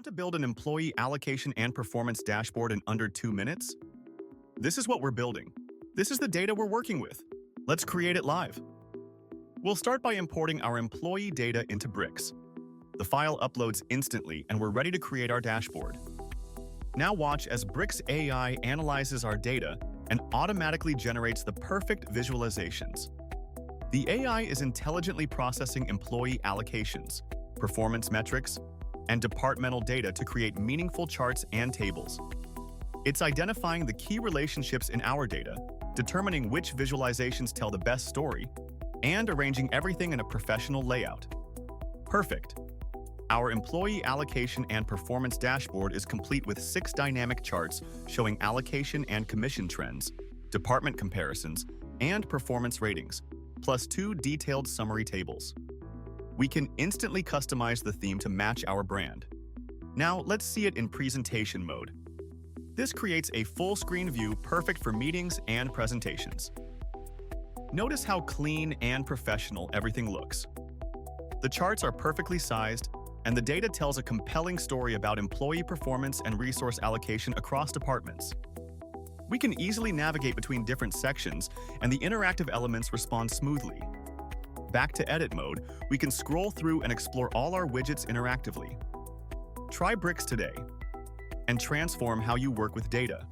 Want to build an employee allocation and performance dashboard in under 2 minutes? This is what we're building. This is the data we're working with. Let's create it live. We'll start by importing our employee data into Bricks. The file uploads instantly and we're ready to create our dashboard. Now watch as Bricks AI analyzes our data and automatically generates the perfect visualizations. The AI is intelligently processing employee allocations, performance metrics, and departmental data to create meaningful charts and tables. It's identifying the key relationships in our data, determining which visualizations tell the best story, and arranging everything in a professional layout. Perfect! Our employee allocation and performance dashboard is complete with 6 dynamic charts showing allocation and commission trends, department comparisons, and performance ratings, plus 2 detailed summary tables. We can instantly customize the theme to match our brand. Now, let's see it in presentation mode. This creates a full-screen view perfect for meetings and presentations. Notice how clean and professional everything looks. The charts are perfectly sized, and the data tells a compelling story about employee performance and resource allocation across departments. We can easily navigate between different sections, and the interactive elements respond smoothly. Back to edit mode, we can scroll through and explore all our widgets interactively. Try Bricks today and transform how you work with data.